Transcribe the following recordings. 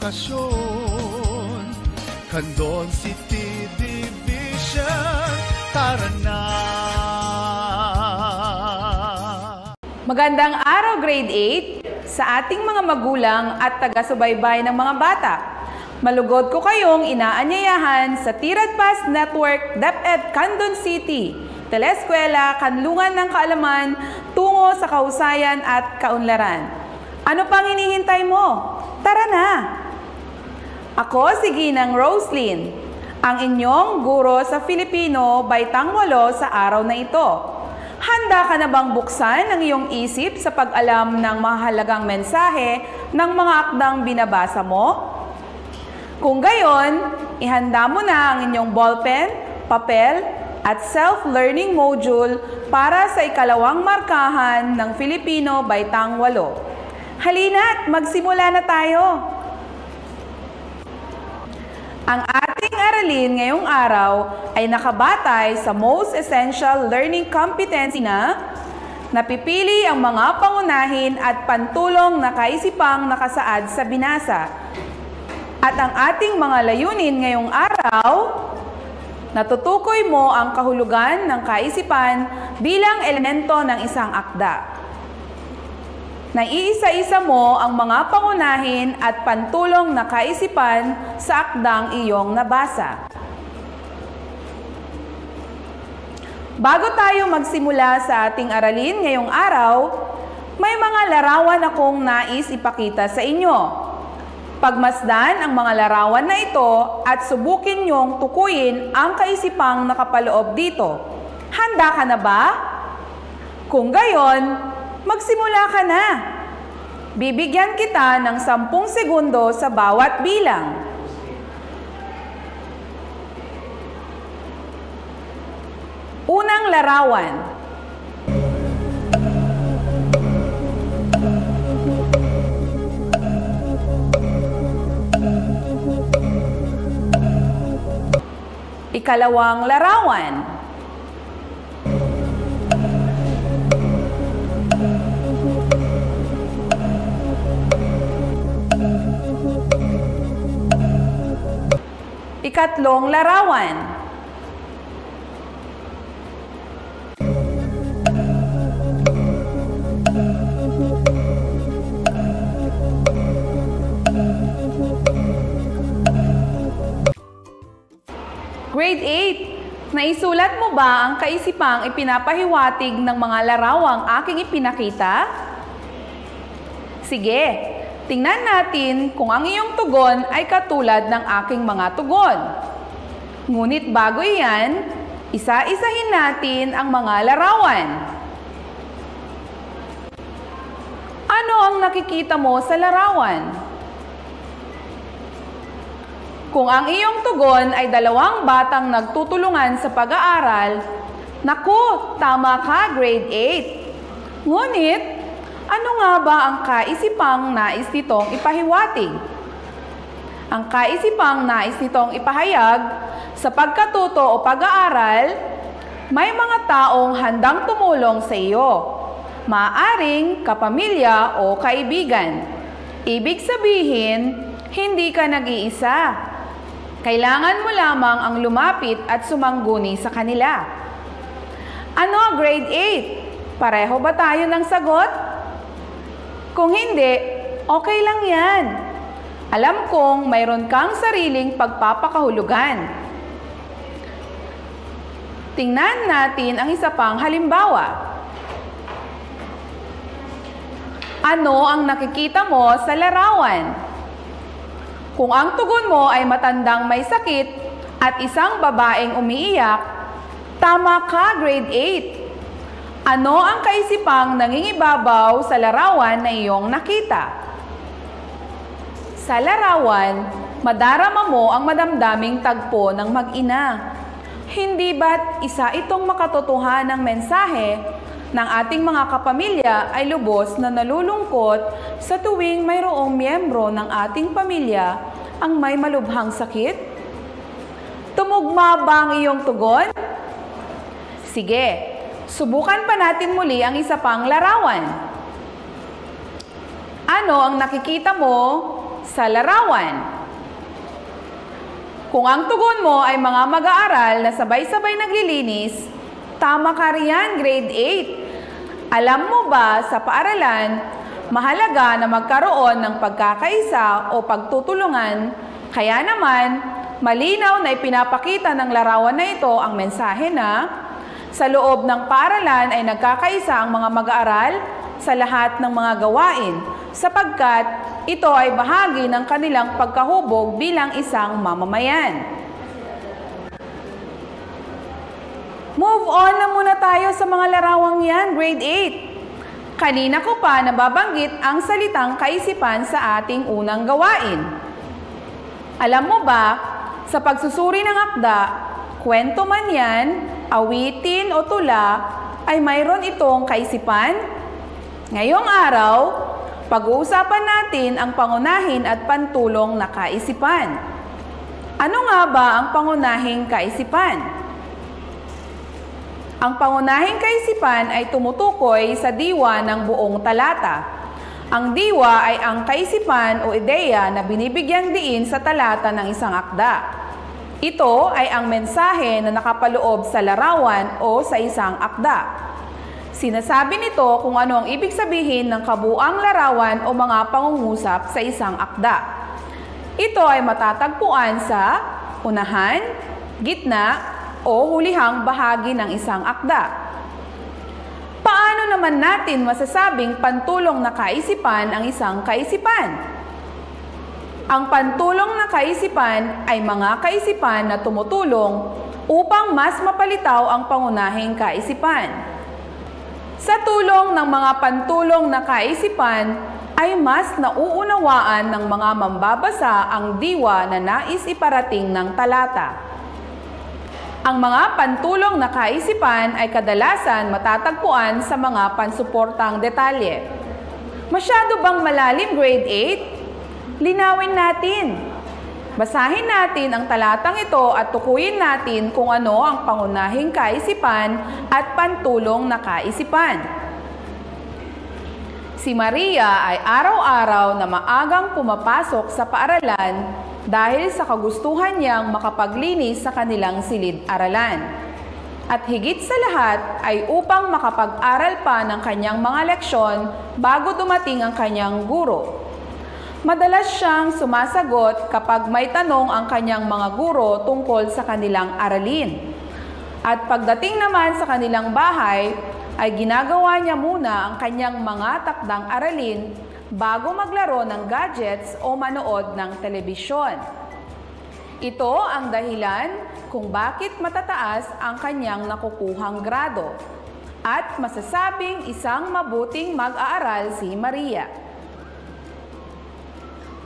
stasyon, Candon City Division, tara na! Magandang araw, Grade 8, sa ating mga magulang at taga-subaybay ng mga bata. Malugod ko kayong inaanyayahan sa Tiradpas Network DepEd Candon City, Teleskwela, Kanlungan ng Kaalaman, tungo sa kahusayan at kaunlaran. Ano pang hinihintay mo? Tara na! Ako si Ginang Roslyn, ang inyong guro sa Filipino baitang 8 sa araw na ito. Handa ka na bang buksan ang iyong isip sa pag-alam ng mahalagang mensahe ng mga akdang binabasa mo? Kung gayon, ihanda mo na ang inyong ballpen, papel, at self-learning module para sa ikalawang markahan ng Filipino baitang 8. Halina't magsimula na tayo! Ang ating aralin ngayong araw ay nakabatay sa most essential learning competency na napipili ang mga pangunahin at pantulong na kaisipang nakasaad sa binasa. At ang ating mga layunin ngayong araw, natutukoy mo ang kahulugan ng kaisipan bilang elemento ng isang akda. Naiisa-isa mo ang mga pangunahin at pantulong na kaisipan sa akdang iyong nabasa. Bago tayo magsimula sa ating aralin ngayong araw, may mga larawan akong nais ipakita sa inyo. Pagmasdan ang mga larawan na ito at subukin niyong tukuyin ang kaisipang nakapaloob dito. Handa ka na ba? Kung gayon, magsimula ka na. Bibigyan kita ng 10 segundo sa bawat bilang. Unang larawan. Ikalawang larawan. Ikatlong larawan. Grade 8, naisulat mo ba ang kaisipang ipinapahiwatig ng mga larawang aking ipinakita? Sige. Tingnan natin kung ang iyong tugon ay katulad ng aking mga tugon. Ngunit bago iyan, isa-isahin natin ang mga larawan. Ano ang nakikita mo sa larawan? Kung ang iyong tugon ay 2 batang nagtutulungan sa pag-aaral, naku, tama ka, grade 8. Ngunit, ano nga ba ang kaisipang nais nitong ipahiwatig? Ang kaisipang nais nitong ipahayag sa pagkatuto o pag-aaral, may mga taong handang tumulong sa iyo, maaaring kapamilya o kaibigan. Ibig sabihin, hindi ka nag-iisa. Kailangan mo lamang ang lumapit at sumangguni sa kanila. Ano, grade 8? Pareho ba tayo ng sagot? Kung hindi, okay lang yan. Alam kong mayroon kang sariling pagpapakahulugan. Tingnan natin ang isa pang halimbawa. Ano ang nakikita mo sa larawan? Kung ang tugon mo ay matandang may sakit at isang babaeng umiiyak, tama ka, grade 8. Ano ang kaisipang nangingibabaw sa larawan na iyong nakita? Sa larawan, madarama mo ang madamdaming tagpo ng mag-ina. Hindi ba't isa itong makatotohanang mensahe ng ating mga kapamilya ay lubos na nalulungkot sa tuwing mayroong miyembro ng ating pamilya ang may malubhang sakit? Tumugma ba ang iyong tugon? Sige. Subukan pa natin muli ang isa pang larawan. Ano ang nakikita mo sa larawan. Kung ang tugon mo ay mga mag-aaral na sabay-sabay naglilinis, tama ka riyan, grade 8. Alam mo ba sa paaralan, mahalaga na magkaroon ng pagkakaisa o pagtutulungan, kaya naman, malinaw na ipinapakita ng larawan na ito ang mensahe na sa loob ng paaralan ay nagkakaisa ang mga mag-aaral sa lahat ng mga gawain, sapagkat ito ay bahagi ng kanilang pagkahubog bilang isang mamamayan. Move on na muna tayo sa mga larawang yan, grade 8. Kanina ko pa nababanggit ang salitang kaisipan sa ating unang gawain. Alam mo ba, sa pagsusuri ng akda, kwento man yan, awitin o tula, ay mayroon itong kaisipan? Ngayong araw, pag-uusapan natin ang pangunahin at pantulong na kaisipan. Ano nga ba ang pangunahing kaisipan? Ang pangunahing kaisipan ay tumutukoy sa diwa ng buong talata. Ang diwa ay ang kaisipan o ideya na binibigyang diin sa talata ng isang akda. Ito ay ang mensahe na nakapaloob sa larawan o sa isang akda. Sinasabi nito kung ano ang ibig sabihin ng kabuuang larawan o mga pangungusap sa isang akda. Ito ay matatagpuan sa unahan, gitna, o hulihang bahagi ng isang akda. Paano naman natin masasabing pantulong na kaisipan ang isang kaisipan? Ang pantulong na kaisipan ay mga kaisipan na tumutulong upang mas mapalitaw ang pangunahing kaisipan. Sa tulong ng mga pantulong na kaisipan ay mas nauunawaan ng mga mambabasa ang diwa na nais iparating ng talata. Ang mga pantulong na kaisipan ay kadalasan matatagpuan sa mga pansuportang detalye. Masyado bang malalim, grade 8? Linawin natin. Basahin natin ang talatang ito at tukuyin natin kung ano ang pangunahing kaisipan at pantulong na kaisipan. Si Maria ay araw-araw na maagang pumapasok sa paaralan dahil sa kagustuhan niyang makapaglinis sa kanilang silid-aralan. At higit sa lahat ay upang makapag-aral pa ng kanyang mga leksyon bago dumating ang kanyang guro. Madalas siyang sumasagot kapag may tanong ang kanyang mga guro tungkol sa kanilang aralin. At pagdating naman sa kanilang bahay, ay ginagawa niya muna ang kanyang mga takdang aralin bago maglaro ng gadgets o manood ng telebisyon. Ito ang dahilan kung bakit matataas ang kanyang nakukuhang grado at masasabing isang mabuting mag-aaral si Maria.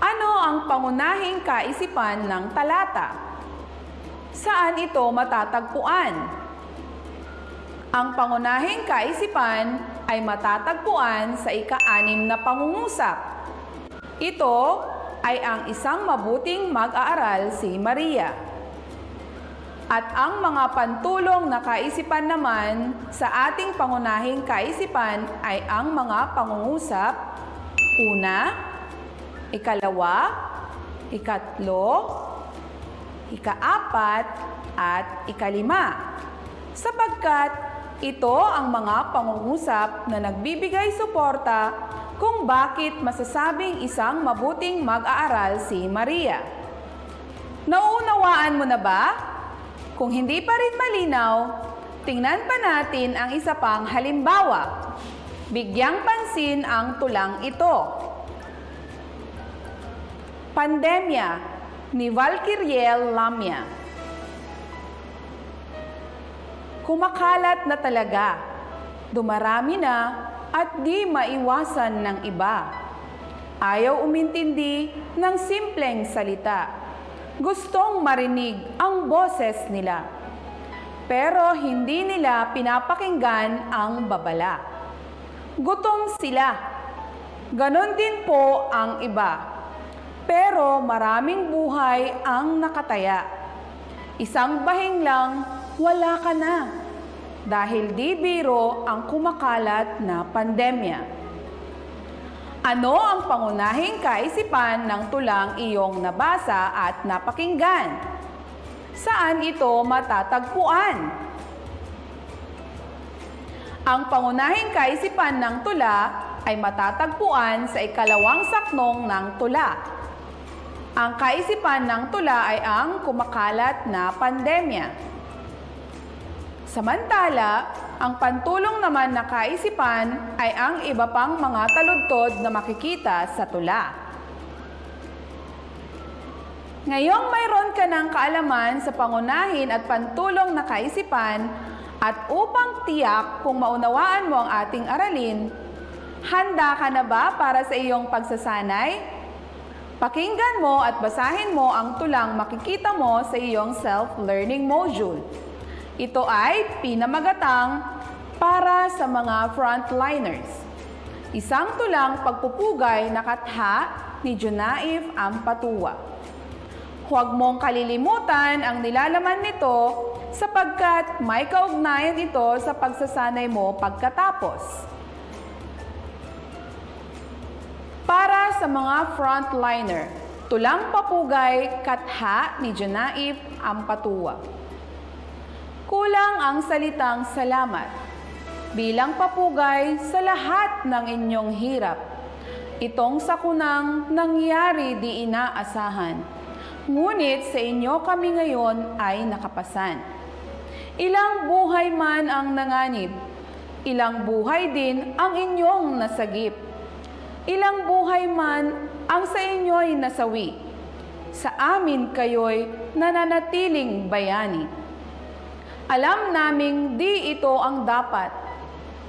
Ano ang pangunahing kaisipan ng talata? Saan ito matatagpuan? Ang pangunahing kaisipan ay matatagpuan sa ika-6 na pangungusap. Ito ay ang isang mabuting mag-aaral si Maria. At ang mga pantulong na kaisipan naman sa ating pangunahing kaisipan ay ang mga pangungusap, una, ikalawa, ikatlo, ikaapat, at ikalima. Sapagkat ito ang mga pangungusap na nagbibigay suporta kung bakit masasabing isang mabuting mag-aaral si Maria. Nauunawaan mo na ba? Kung hindi pa rin malinaw, tingnan pa natin ang isa pang halimbawa. Bigyang pansin ang tulang ito. Pandemya ni Valkyriel Lamia. Kumakalat na talaga, dumarami na at di maiwasan ng iba. Ayaw umintindi ng simpleng salita. Gustong marinig ang boses nila. Pero hindi nila pinapakinggan ang babala. Gutom sila. Ganon din po ang iba. Pero maraming buhay ang nakataya. Isang bahing lang, wala ka na. Dahil di biro ang kumakalat na pandemya. Ano ang pangunahing kaisipan ng tulang iyong nabasa at napakinggan? Saan ito matatagpuan? Ang pangunahing kaisipan ng tula ay matatagpuan sa ikalawang saknong ng tula. Ang kaisipan ng tula ay ang kumakalat na pandemya. Samantala, ang pantulong naman na kaisipan ay ang iba pang mga taludtod na makikita sa tula. Ngayong mayroon ka ng kaalaman sa pangunahin at pantulong na kaisipan at upang tiyak kung maunawaan mo ang ating aralin, handa ka na ba para sa iyong pagsasanay? Pakinggan mo at basahin mo ang tulang makikita mo sa iyong self-learning module. Ito ay pinamagatang para sa mga frontliners. Isang tulang pagpupugay na katha ni Junaif Ampatuwa. Huwag mong kalilimutan ang nilalaman nito sapagkat may kaugnayan ito sa pagsasanay mo pagkatapos. Para sa mga frontliner, tulang papugay katha ni Junaif Ampatuwa. Kulang ang salitang salamat bilang papugay sa lahat ng inyong hirap. Itong sakunang nangyari di inaasahan, ngunit sa inyo kami ngayon ay nakapasan. Ilang buhay man ang nanganib, ilang buhay din ang inyong nasagip. Ilang buhay man ang sa inyo'y nasawi, sa amin kayo'y nananatiling bayani. Alam naming di ito ang dapat,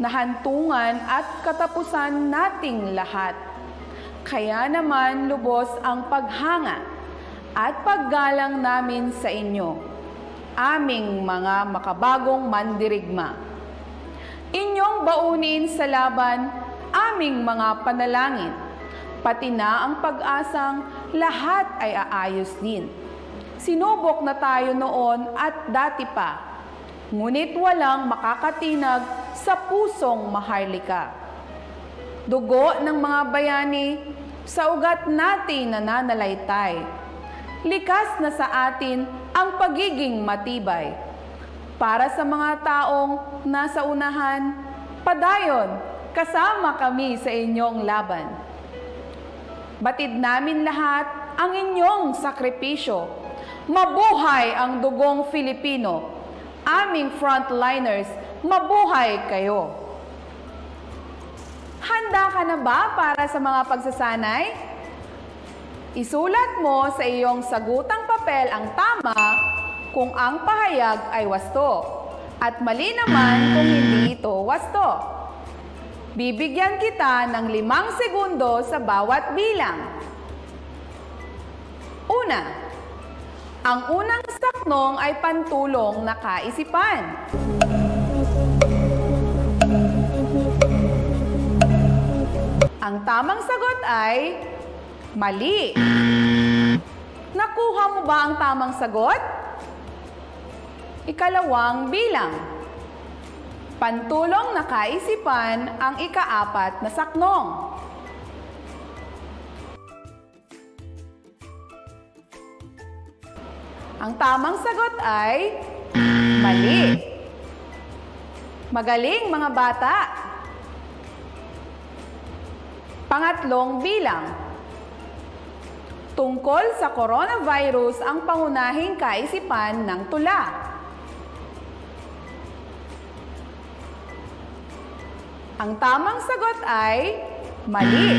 nahantungan at katapusan nating lahat. Kaya naman lubos ang paghanga at paggalang namin sa inyo, aming mga makabagong mandirigma. Inyong baunin sa laban aming mga panalangin, pati na ang pag-asang lahat ay aayos din. Sinubok na tayo noon at dati pa, ngunit walang makakatinag sa pusong maharlika. Dugo ng mga bayani, sa ugat natin nananalaytay. Likas na sa atin ang pagiging matibay. Para sa mga taong nasa unahan, padayon, kasama kami sa inyong laban. Batid namin lahat ang inyong sakripisyo. Mabuhay ang dugong Filipino. Aming frontliners, mabuhay kayo! Handa ka na ba para sa mga pagsasanay? Isulat mo sa iyong sagutang papel ang tama kung ang pahayag ay wasto at mali naman kung hindi ito wasto. Bibigyan kita ng 5 segundo sa bawat bilang. Una, ang unang saknong ay pantulong na kaisipan. Ang tamang sagot ay mali. Nakuha mo ba ang tamang sagot? Ikalawang bilang. Pantulong na kaisipan ang ika-4 na saknong. Ang tamang sagot ay mali. Magaling mga bata. Pangatlong bilang. Tungkol sa coronavirus ang pangunahing kaisipan ng tula. Ang tamang sagot ay mali.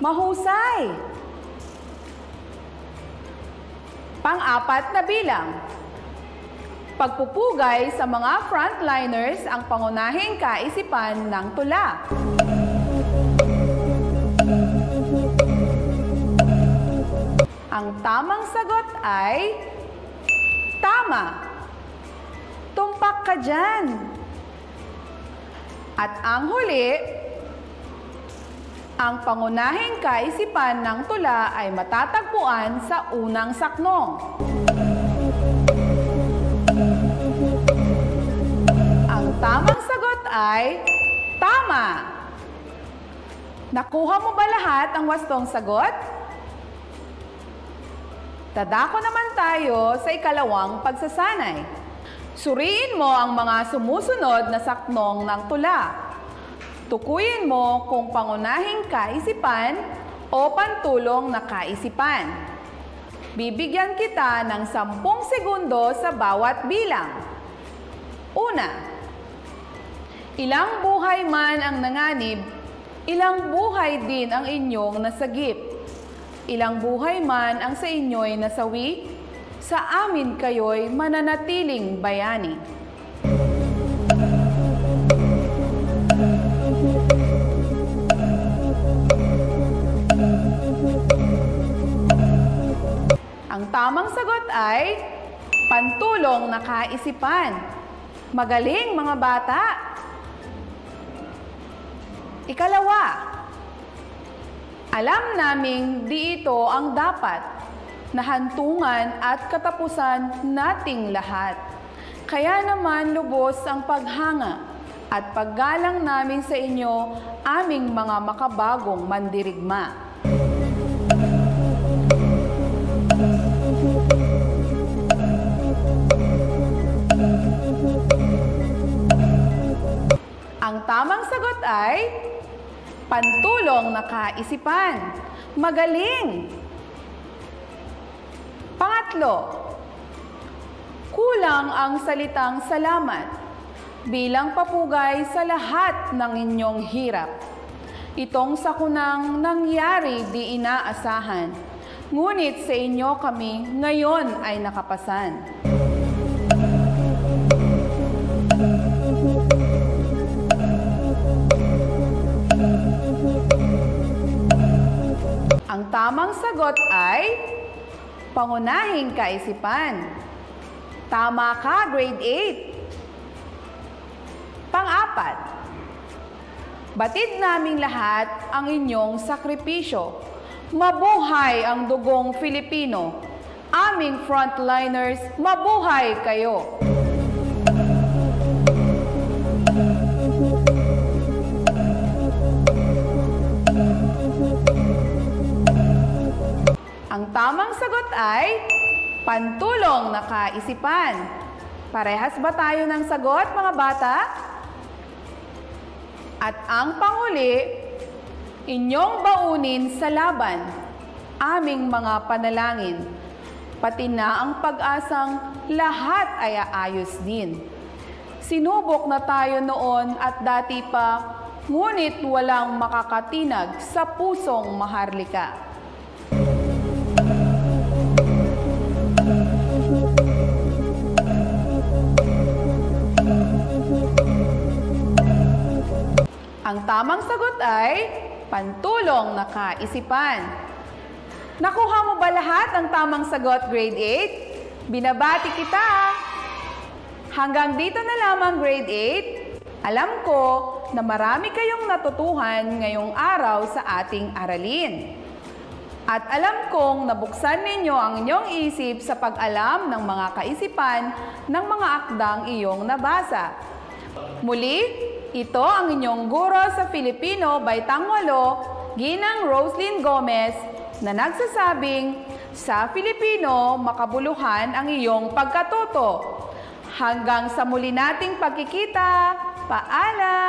Mahusay. Pang-4 na bilang. Pagpupugay sa mga frontliners ang pangunahing kaisipan ng tula. Ang tamang sagot ay tama. Tumpak ka dyan. At ang huli, ang pangunahing kaisipan ng tula ay matatagpuan sa unang saknong. Ang tamang sagot ay tama. Nakuha mo ba lahat ang wastong sagot? Dadako naman tayo sa ikalawang pagsasanay. Suriin mo ang mga sumusunod na saknong ng tula. Tukuyin mo kung pangunahing kaisipan o pantulong na kaisipan. Bibigyan kita ng 10 segundo sa bawat bilang. Una, ilang buhay man ang nanganib, ilang buhay din ang inyong nasagip. Ilang buhay man ang sa inyo'y nasawi, sa amin kayo'y mananatiling bayani. Ang tamang sagot ay pantulong na kaisipan. Magaling mga bata! Ikalawa, alam naming di ito ang dapat na hantungan at katapusan nating lahat. Kaya naman lubos ang paghanga at paggalang namin sa inyo, aming mga makabagong mandirigma. Ang tamang sagot ay pantulong na kaisipan. Magaling! Pangatlo, kulang ang salitang salamat bilang papugay sa lahat ng inyong hirap. Itong sakunang nangyari di inaasahan, ngunit sa inyo kami ngayon ay nakapasan. Ang tamang sagot ay pangunahing kaisipan. Tama ka, grade 8. Pang-apat, batid naming lahat ang inyong sakripisyo. Mabuhay ang dugong Filipino. Aming frontliners, mabuhay kayo! Ang tamang sagot ay pantulong na kaisipan. Parehas ba tayo ng sagot, mga bata? At ang panghuli, inyong baunin sa laban, aming mga panalangin, pati na ang pag-asang lahat ay aayos din. Sinubok na tayo noon at dati pa, ngunit walang makakatinag sa pusong maharlika. Ang tamang sagot ay pantulong na kaisipan. Nakuha mo ba lahat ang tamang sagot, grade 8? Binabati kita! Hanggang dito na lamang, grade 8. Alam ko na marami kayong natutuhan ngayong araw sa ating aralin. At alam kong nabuksan ninyo ang inyong isip sa pag-alam ng mga kaisipan ng mga akdang iyong nabasa. Muli, ito ang inyong guro sa Filipino, Baitang 8, Ginang Roslyn Gomez, na nagsasabing, sa Filipino, makabuluhan ang iyong pagkatuto. Hanggang sa muli nating pagkikita, paalam!